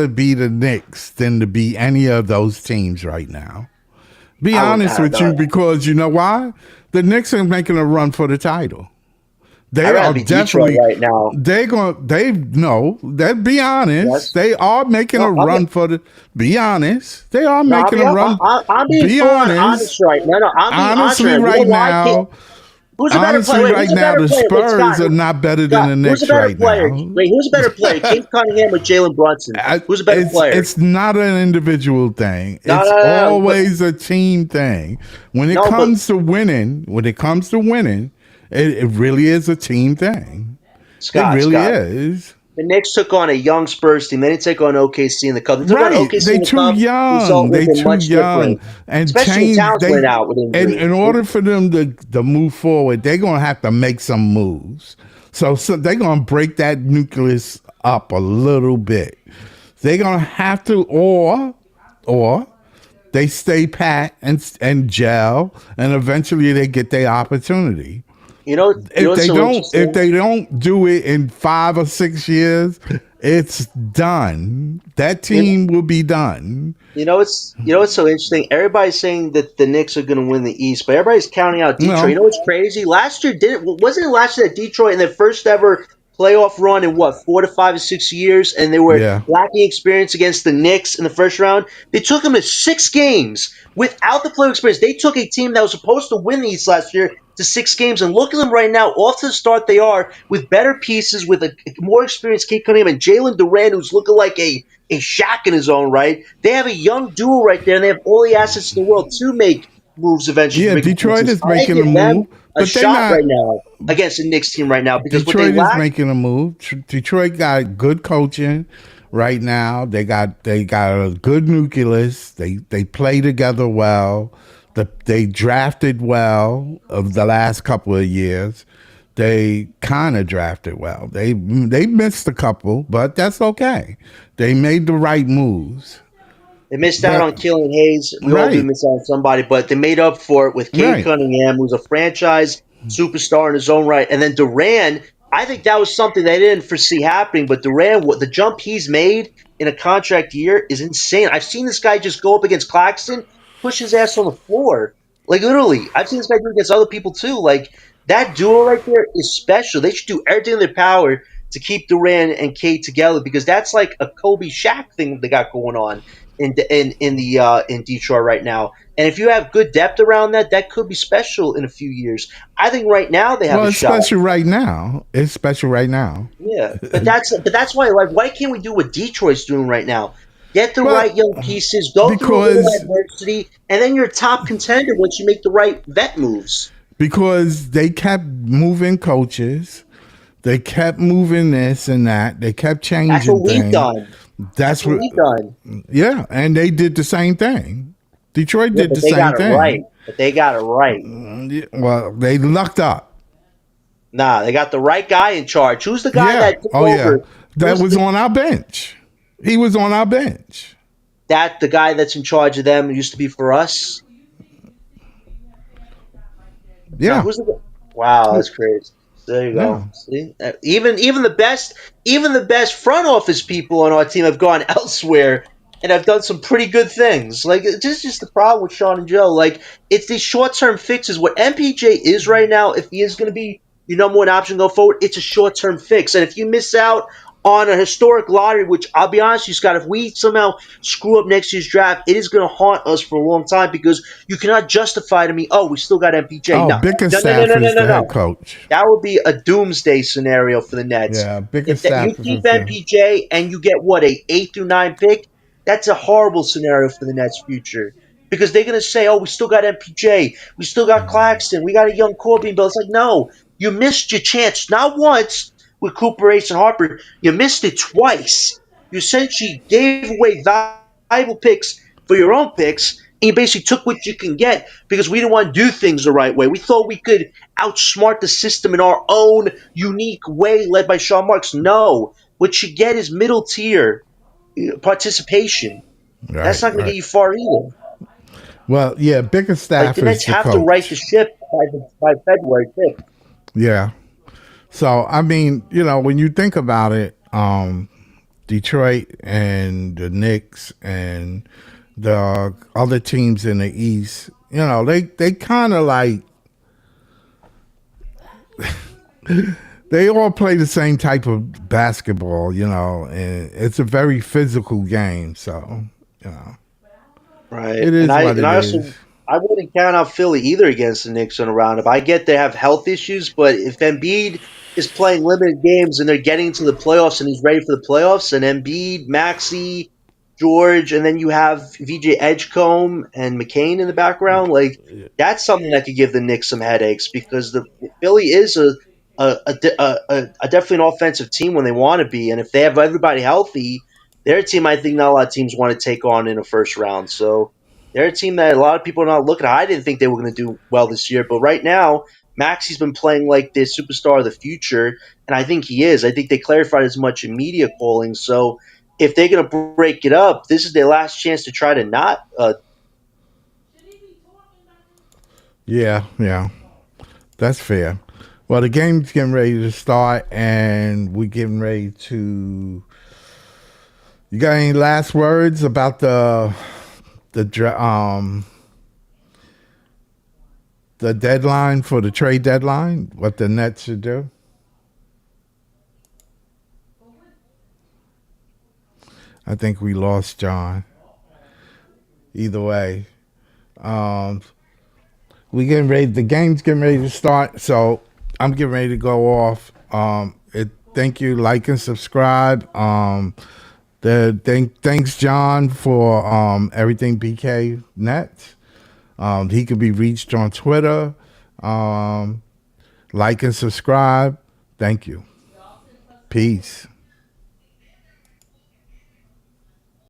Speaker 1: be the Knicks than to be any of those teams right now. Be
Speaker 2: I would.
Speaker 1: honest with you, because you know why? The Knicks are making a run for the title.
Speaker 2: I'd
Speaker 1: They
Speaker 2: rather
Speaker 1: are
Speaker 2: be Detroit
Speaker 1: definitely
Speaker 2: right now.
Speaker 1: they no, that be honest.
Speaker 2: Yes.
Speaker 1: They are making a
Speaker 2: No,
Speaker 1: run for the be honest. They are
Speaker 2: no, I'll
Speaker 1: making
Speaker 2: be
Speaker 1: a run.
Speaker 2: I'm being
Speaker 1: Be
Speaker 2: full on honest
Speaker 1: honest.
Speaker 2: right. No, I'm being honest
Speaker 1: Honestly
Speaker 2: right. You know
Speaker 1: right
Speaker 2: why?
Speaker 1: now,
Speaker 2: Who's a better player?
Speaker 1: honestly
Speaker 2: Wait,
Speaker 1: right
Speaker 2: who's a
Speaker 1: now,
Speaker 2: better
Speaker 1: the
Speaker 2: player? Wait, Scott.
Speaker 1: Spurs are not better than
Speaker 2: Scott,
Speaker 1: the
Speaker 2: who's a
Speaker 1: Knicks
Speaker 2: better
Speaker 1: right
Speaker 2: player?
Speaker 1: now.
Speaker 2: Wait, who's a better player? Kate Cunningham or Jalen Brunson? Who's a better
Speaker 1: It's
Speaker 2: player?
Speaker 1: it's not an individual thing.
Speaker 2: No,
Speaker 1: It's
Speaker 2: no, no, no. But
Speaker 1: always a team thing. When it
Speaker 2: no, but
Speaker 1: comes to winning, it really is a team thing. It really
Speaker 2: Scott.
Speaker 1: is.
Speaker 2: The Knicks took on a young Spurs team. They didn't take on OKC in the Cup. They took on
Speaker 1: Right.
Speaker 2: OKC
Speaker 1: They
Speaker 2: in the
Speaker 1: too
Speaker 2: Cup. Result
Speaker 1: young.
Speaker 2: would
Speaker 1: They
Speaker 2: have been
Speaker 1: too
Speaker 2: much
Speaker 1: young.
Speaker 2: different,
Speaker 1: And
Speaker 2: especially when
Speaker 1: change
Speaker 2: Towns
Speaker 1: they
Speaker 2: went out with
Speaker 1: and
Speaker 2: injury.
Speaker 1: in order for them to move forward, they're gonna have to make some moves. So they're gonna break that nucleus up a little bit. They're gonna have to or they stay pat and gel, and eventually they get their opportunity.
Speaker 2: You know what's so
Speaker 1: If
Speaker 2: interesting?
Speaker 1: they don't do it in 5 or 6 years, it's done. That
Speaker 2: You,
Speaker 1: team will be done.
Speaker 2: you know what's so interesting? Everybody's saying that the Knicks are going to win the East, but everybody's counting out
Speaker 1: You
Speaker 2: Detroit. You
Speaker 1: know,
Speaker 2: know what's crazy? Last year wasn't it last year that Detroit in their first ever playoff run in what 4 to 5 or 6 years, and they were
Speaker 1: yeah,
Speaker 2: lacking experience against the Knicks in the first round. They took them to 6 games without the playoff experience. They took a team that was supposed to win the East last year to 6 games, and look at them right now, off to the start they are with better pieces, with a more experienced Kate Cunningham and Jalen Duran, who's looking like a Shaq in his own right. They have a young duo right there, and they have all the assets in the world to make moves eventually to
Speaker 1: yeah.
Speaker 2: make
Speaker 1: Detroit
Speaker 2: appearances.
Speaker 1: is
Speaker 2: I
Speaker 1: making a
Speaker 2: give them
Speaker 1: move,
Speaker 2: a
Speaker 1: but they're
Speaker 2: shot right
Speaker 1: not.
Speaker 2: now against the Knicks team right now because what they
Speaker 1: Detroit is
Speaker 2: lack.
Speaker 1: making a move. Detroit got good coaching right now. They got a good nucleus. They play together well. They drafted well of the last couple of years. They kind of drafted well. They missed a couple, but that's okay. They made the right moves.
Speaker 2: They missed out
Speaker 1: But
Speaker 2: on Killian Hayes. We all do
Speaker 1: right,
Speaker 2: miss out on somebody, but they made up for it with Cade
Speaker 1: right.
Speaker 2: Cunningham, who's a franchise superstar in his own right. And then Duran, I think that was something they didn't foresee happening. But Duran, what the jump he's made in a contract year is insane. I've seen this guy just go up against Claxton, push his ass on the floor. Like literally, I've seen this guy do it against other people too. Like that duo right there is special. They should do everything in their power to keep Duran and Cade together because that's like a Kobe Shaq thing they got going on in Detroit right now. And if you have good depth around that, that could be special in a few years. I think right now they have
Speaker 1: Well,
Speaker 2: a
Speaker 1: it's
Speaker 2: shot.
Speaker 1: special right now. It's special right now.
Speaker 2: Yeah, but that's why like why can't we do what Detroit's doing right now? Get the
Speaker 1: Well,
Speaker 2: right young pieces, go through a little
Speaker 1: because
Speaker 2: adversity, and then you're a top contender once you make the right vet moves.
Speaker 1: because they kept moving coaches, they kept moving this and that, they kept
Speaker 2: That's
Speaker 1: changing
Speaker 2: what we've
Speaker 1: things.
Speaker 2: done. That's
Speaker 1: That's
Speaker 2: what
Speaker 1: what,
Speaker 2: we've done.
Speaker 1: yeah, and they did the same thing. Detroit
Speaker 2: Yeah,
Speaker 1: did
Speaker 2: but
Speaker 1: the
Speaker 2: they
Speaker 1: same
Speaker 2: got it right.
Speaker 1: thing.
Speaker 2: But they got it right.
Speaker 1: Yeah, well, they lucked up.
Speaker 2: Nah, they got the right guy in charge. Who's the guy
Speaker 1: Yeah.
Speaker 2: that took
Speaker 1: Oh yeah.
Speaker 2: over?
Speaker 1: That
Speaker 2: Who's
Speaker 1: was on our bench. He was on our bench.
Speaker 2: the guy that's in charge of them used to be for us? No,
Speaker 1: Yeah.
Speaker 2: who's the wow? That's crazy. There you
Speaker 1: Yeah.
Speaker 2: go. See, even the best front office people on our team have gone elsewhere and have done some pretty good things. Like this is just the problem with Sean and Joe. Like it's these short term fixes. What MPJ is right now, if he is going to be your number one option go forward, it's a short term fix. And if you miss out on a historic lottery, which I'll be honest with you, Scott, if we somehow screw up next year's draft, it is going to haunt us for a long time because you cannot justify to me, oh, we still got MPJ.
Speaker 1: Oh,
Speaker 2: No, no, no, no,
Speaker 1: Bickerstaff
Speaker 2: no, no,
Speaker 1: is
Speaker 2: no,
Speaker 1: the head
Speaker 2: no.
Speaker 1: coach.
Speaker 2: That would be a doomsday scenario for the Nets.
Speaker 1: Yeah,
Speaker 2: If that, you
Speaker 1: Bickerstaff
Speaker 2: keep
Speaker 1: is the.
Speaker 2: MPJ and you get what a 8 through 9 pick, that's a horrible scenario for the Nets' future because they're gonna say, "Oh, we still got MPJ, we still got Claxton, we got a young Corbin Bill." It's like, no, you missed your chance not once with Cooper, Ace, and Harper. You missed it twice. You essentially gave away valuable picks for your own picks, and you basically took what you can get because we didn't want to do things the right way. We thought we could outsmart the system in our own unique way, led by Sean Marks. No, what you get is middle tier participation. That's
Speaker 1: Right,
Speaker 2: not going to get
Speaker 1: right.
Speaker 2: you far either.
Speaker 1: Well, yeah,
Speaker 2: Like the
Speaker 1: Bickerstaff is
Speaker 2: Nets
Speaker 1: the
Speaker 2: have to right the
Speaker 1: coach.
Speaker 2: ship by February 5th.
Speaker 1: Yeah. So I mean, when you think about it, Detroit and the Knicks and the other teams in the East, they kind of like they all play the same type of basketball, and it's a very physical game. So, you know,
Speaker 2: Right,
Speaker 1: it
Speaker 2: and
Speaker 1: is
Speaker 2: I
Speaker 1: what
Speaker 2: and
Speaker 1: it
Speaker 2: I
Speaker 1: is.
Speaker 2: also I wouldn't count out Philly either against the Knicks in a roundup. I get they have health issues, but if Embiid is playing limited games and they're getting to the playoffs and he's ready for the playoffs, and Embiid, Maxey, George, and then you have VJ Edgecombe and McCain in the background, like that's something that could give the Knicks some headaches because the Philly is a definitely an offensive team when they want to be, and if they have everybody healthy, they're a team I think not a lot of teams want to take on in a first round. So they're a team that a lot of people are not looking at. I didn't think they were going to do well this year, but right now, Maxi's been playing like the superstar of the future, and I think he is. I think they clarified as much in media calling. So if they're going to break it up, this is their last chance to try to not.
Speaker 1: Yeah, yeah, that's fair. Well, the game's getting ready to start, and we're getting ready to. You got any last words about the the deadline for the trade deadline? What the Nets should do? I think we lost John. Either way, um, we getting ready. The game's getting ready to start, so I'm getting ready to go off. Thank you, like and subscribe. Thanks John for everything BK Nets. He can be reached on Twitter. Like and subscribe. Thank you. Peace.